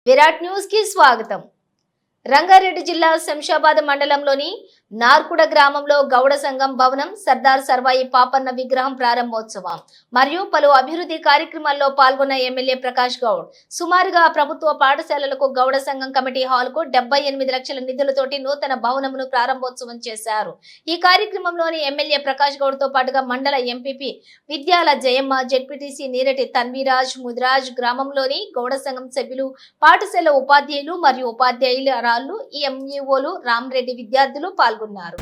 Virat news కి స్వాగతం. రంగారెడ్డి జిల్లా శంషాబాద్ మండలంలోని నార్కుడ గ్రామంలో గౌడ సంఘం భవనం, సర్దార్ సర్వాయి పాపన్న విగ్రహం ప్రారంభోత్సవం మరియు పలు అభివృద్ధి కార్యక్రమాల్లో పాల్గొన్న ఎమ్మెల్యే ప్రకాష్ గౌడ్ సుమారుగా ప్రభుత్వ పాఠశాలలకు గౌడ సంఘం కమిటీ హాల్ కు 78 లక్షల నిధులతోటి నూతన భవనమును ప్రారంభోత్సవం చేశారు. ఈ కార్యక్రమంలోని ఎమ్మెల్యే ప్రకాష్ గౌడ్ తో పాటుగా మండల ఎంపీపీ విద్యాల జయమ్మ, జెడ్పీటీసీ నీరటి తన్వీరాజ్, ముదిరాజ్, గ్రామంలోని గౌడ సంఘం సభ్యులు, పాఠశాల ఉపాధ్యాయులు మరియు ఉపాధ్యాయురాలు, ఎంఈఓలు, రామరెడ్డి విద్యార్థులు పాల్గొన్నారు.